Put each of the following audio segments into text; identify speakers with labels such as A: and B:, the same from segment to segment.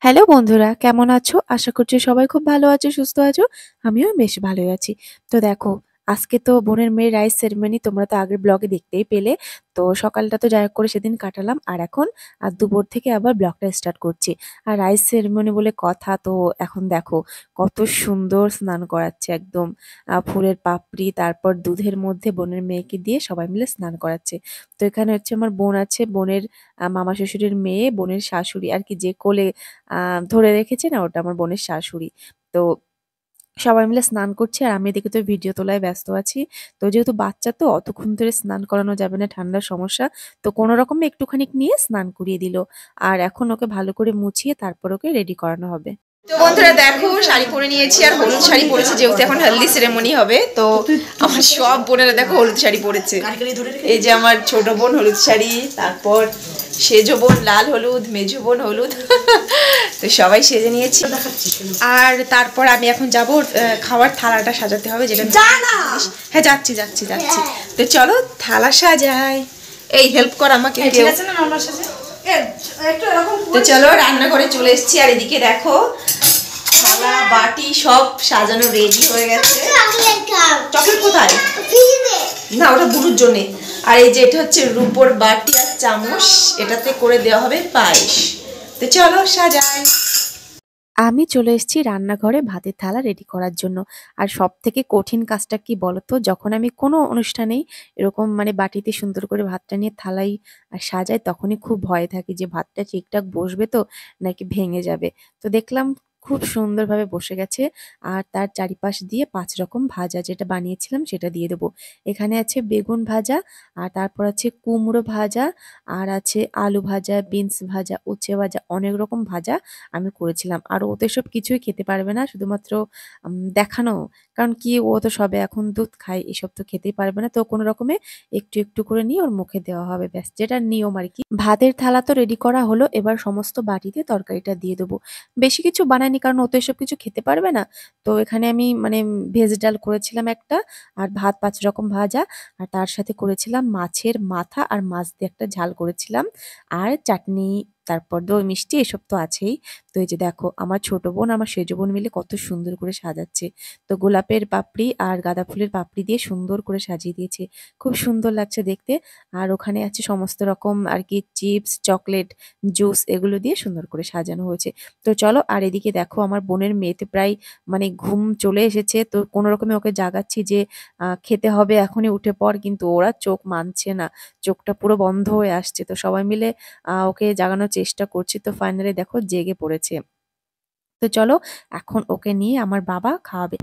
A: Hello বন্ধুরা, কেমন আছো? আশা করছি সবাই খুব ভালো আছো, সুস্থ আছো। আমিও বেশ ভালোই আছি। তো দেখো, আজকে তো বোনের মেয়ের রাইস সেরিমনি তোমরা তো আগের ব্লগে দেখতেই পেলে। তো সকালটা তো যাই হোক করে সেদিন কাটালাম। আর এখন দুপুর থেকে আবার ব্লগটা স্টার্ট করছি। আর রাইস সেরিমনি বলে কথা, তো এখন দেখো কত সুন্দর স্নান করাচ্ছে একদম। ফুলের পাপড়ি, তারপর দুধের মধ্যে বোনের মেয়েকে দিয়ে সবাই মিলে স্নান করাচ্ছে। তো এখানে হচ্ছে আমার বোন আছে, বোনের মামা শ্বশুরের মেয়ে, বোনের শাশুড়ি আর কি, যে কোলে ধরে রেখেছে না, ওটা আমার বোনের শাশুড়ি। তো সবাই মিলে স্নান করছি আর আমি এদিকে তো ভিডিও তোলায় ব্যস্ত আছি। তো যেহেতু বাচ্চা, তো অতক্ষণ ধরে স্নান করানো যাবে না, ঠান্ডার সমস্যা। তো কোনো রকমে একটুখানি নিয়ে স্নান করিয়ে দিল। আর এখন ওকে ভালো করে মুছিয়ে তারপর ওকে রেডি করানো হবে। তো বন্ধুরা দেখো, শাড়ি পরে নিয়েছি আর হলুদ শাড়ি পরেছি, যেহেতু এখন হলদি সেরেমনি হবে। তো আমার সব বোনেরা দেখো হলুদ শাড়ি পরেছে। এই যে আমার ছোট বোন হলুদ শাড়ি, তারপর সেজো বোন লাল হলুদ, মেজো বোন হলুদ। তো সবাই সেজে নিয়েছি। আর তারপর আমি এখন যাব খাওয়ার থালাটা সাজাতে হবে, যেটা হ্যাঁ যাচ্ছি যাচ্ছি যাচ্ছি। তো চলো থালা সাজাই। এই হেল্প কর আমাকে কেউ। তো চলো রান্নাঘরে চলে এসেছি। আর এদিকে দেখো থালা বাটি সব সাজানো রেডি হয়ে গেছে। চকলেট কোথায়? না, ওটা বুড়ুর জন্যে। আর এই যে এটা হচ্ছে রূপোর বাটি আর চামচ, এটাতে করে দেওয়া হবে পায়েস। তো চলো সাজাই। আমি চলে এসেছি রান্নাঘরে ভাতের থালা রেডি করার জন্য। আর সব থেকে কঠিন কাজটা কি বলতো, যখন আমি কোনো অনুষ্ঠানেই এরকম মানে বাটিতে সুন্দর করে ভাতটা নিয়ে থালাই সাজাই, তখনই খুব ভয় থাকে যে ভাতটা ঠিকঠাক বসবে তো নাকি ভেঙে যাবে। তো দেখলাম খুব সুন্দরভাবে বসে গেছে। আর তার চারিপাশ দিয়ে ৫ রকম ভাজা যেটা বানিয়েছিলাম সেটা দিয়ে দেবো। এখানে আছে বেগুন ভাজা, আর তারপর আছে কুমড়ো ভাজা, আর আছে আলু ভাজা, বিনস ভাজা, উচ্ছে ভাজা, অনেক রকম ভাজা আমি করেছিলাম। আর ও তো এসব কিছুই খেতে পারবে না, শুধুমাত্র দেখানো। কারণ কি, ও তো সবে এখন দুধ খায়, এসব তো খেতেই পারবে না। তো কোনো রকমে একটু একটু করে নিয়ে ওর মুখে দেওয়া হবে, ব্যাস, যেটা নিয়ম আর কি। ভাতের থালা তো রেডি করা হলো, এবার সমস্ত বাটিতে তরকারিটা দিয়ে দেবো। বেশি কিছু বানাইনি, কারণ ও তো এসব কিছু খেতে পারবে না। তো এখানে আমি মানে ভেজ ডাল করেছিলাম একটা, আর ভাত ৫ রকম ভাজা, আর তার সাথে করেছিলাম মাছের মাথা আর মাছ দিয়ে একটা ঝাল করেছিলাম, আর চাটনি, তারপর দই মিষ্টি, এসব তো আছেই। তো এই যে দেখো আমার ছোট বোন আমার সেজো বোন মিলে কত সুন্দর করে সাজাচ্ছে। তো গোলাপের পাপড়ি আর গাঁদা ফুলের পাপড়ি দিয়ে সুন্দর করে সাজিয়ে দিয়েছে, খুব সুন্দর লাগছে দেখতে। আর ওখানে আছে সমস্ত রকম আর কি চিপস, চকলেট, জুস, এগুলো দিয়ে সুন্দর করে সাজানো হয়েছে। তো চলো, আর এদিকে দেখো আমার বোনের মেয়েতে প্রায় মানে ঘুম চলে এসেছে। তো কোনো রকমে ওকে জাগাচ্ছি যে খেতে হবে, এখনই উঠে পড়, কিন্তু ওরা চোখ মানছে না, চোখটা পুরো বন্ধ হয়ে আসছে। তো সবাই মিলে ওকে জাগানোর চেষ্টা করছি, তো ফাইনালি দেখো জেগে পড়েছে। তো চলো, এখন ওকে নিয়ে আমার বাবা খাওয়াবে।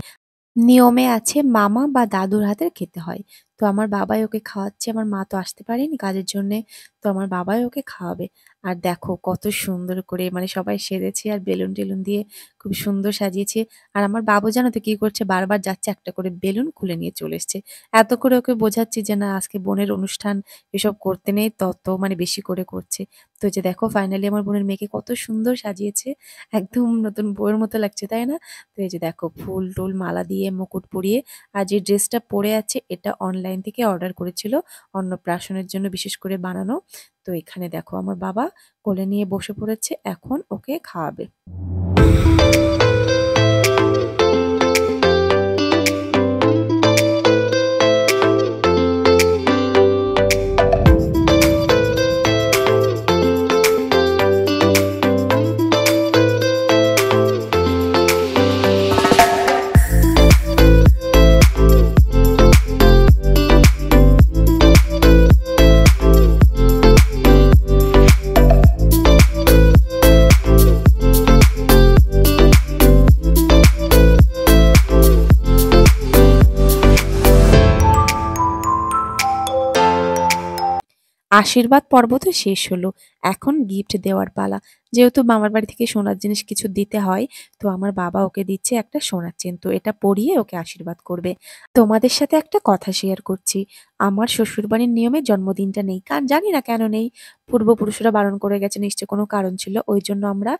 A: নিয়মে আছে মামা বা দাদুর হাতের খেতে হয়। তো আমার বাবাই ওকে খাওয়াচ্ছে, আমার মা তো আসতে পারেনি কাজের জন্যে। তো আমার বাবাই ওকে খাওয়াবে। আর দেখো কত সুন্দর করে মানে সবাই সেজেছে, আর বেলুন টেলুন দিয়ে খুব সুন্দর সাজিয়েছে। আর আমার বাবু জানো তো কি করছে, বারবার যাচ্ছে একটা করে বেলুন খুলে নিয়ে চলে এসছে। এত করে ওকে বোঝাচ্ছি যে না, আজকে বোনের অনুষ্ঠান, এসব করতে নেই, তত মানে বেশি করে করছে। তো এই যে দেখো ফাইনালি আমার বোনের মেয়েকে কত সুন্দর সাজিয়েছে, একদম নতুন বউয়ের মতো লাগছে, তাই না? তো এই যে দেখো ফুল টুল মালা দিয়ে মুকুট পরিয়ে। আর যে ড্রেসটা পরে আছে এটা অনলাইন থেকে অর্ডার করেছিল, অন্নপ্রাশনের জন্য বিশেষ করে বানানো। তো এখানে দেখো আমার বাবা কোলে নিয়ে বসে পড়েছে, এখন ওকে খাওয়াবে। আশীর্বাদ পর্ব তো শেষ হলো, এখন গিফট দেওয়ার পালা। যেহেতু মামার বাড়ি থেকে সোনার জিনিস কিছু দিতে হয়, তো আমার বাবা ওকে দিচ্ছে একটা সোনার চেন। তো এটা পরিয়ে ওকে আশীর্বাদ করবে। তোমাদের সাথে একটা কথা শেয়ার করছি। আমার শ্বশুরবাড়ির নিয়মে জন্মদিনটা নেই, কারণ জানি না কেন নেই। পূর্বপুরুষরা বারণ করে গেছে, নিশ্চয় কোনো কারণ ছিল, ওই জন্য আমরা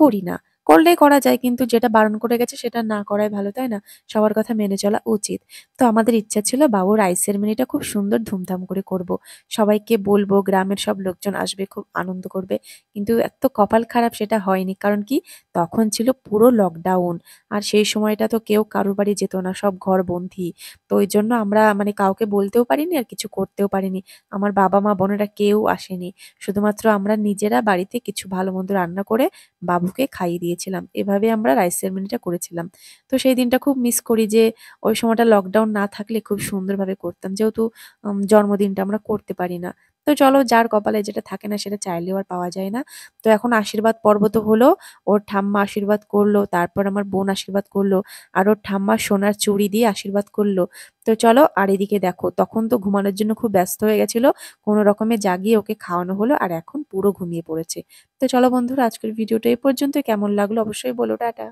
A: করি না।
B: করলেই করা যায়, কিন্তু যেটা বারণ করে গেছে সেটা না করাই ভালো, তাই না? সবার কথা মেনে চলা উচিত। তো আমাদের ইচ্ছা ছিল বাবুর রাইস সেরেমনিটা খুব সুন্দর ধুমধাম করে করব। সবাইকে বলবো, গ্রামের সব লোকজন আসবে, খুব আনন্দ করবে। কিন্তু এত কপাল খারাপ সেটা হয়নি। কারণ কি, তখন ছিল পুরো লকডাউন। আর সেই সময়টা তো কেউ কারোর বাড়ি যেত না, সব ঘরবন্দি। তো ওই জন্য আমরা মানে কাউকে বলতেও পারিনি আর কিছু করতেও পারিনি। আমার বাবা-মা, বোনেরা কেউ আসেনি। শুধুমাত্র আমরা নিজেরা বাড়িতে কিছু ভালো-মন্দ রান্না করে বাবুকে খাইয়ে দিয়েছিলাম। এভাবে আমরা রাইস সেরেমনিটা করেছিলাম। তো সেই দিনটা খুব মিস করি যে ওই সময়টা লকডাউন না থাকলে খুব সুন্দরভাবে করতাম। যেহেতু জন্মদিনটা আমরা করতে পারি না। তো চলো, যার কপালে যেটা থাকে না সেটা চাইলেও আর পাওয়া যায় না। তো এখন আশীর্বাদ পর্ব তো হলো। ওর ঠাম্মা আশীর্বাদ করলো, তারপর আমার বোন আশীর্বাদ করলো, আর ওর ঠাম্মা সোনার চুড়ি দিয়ে আশীর্বাদ করলো। তো চলো, আর এদিকে দেখো তখন তো ঘুমানোর জন্য খুব ব্যস্ত হয়ে গেছিল। কোনো রকমে জাগিয়ে ওকে খাওয়ানো হলো, আর এখন পুরো ঘুমিয়ে পড়েছে। তো চলো বন্ধুরা, আজকের ভিডিওটা এই পর্যন্ত। কেমন লাগলো অবশ্যই বলো। টাটা।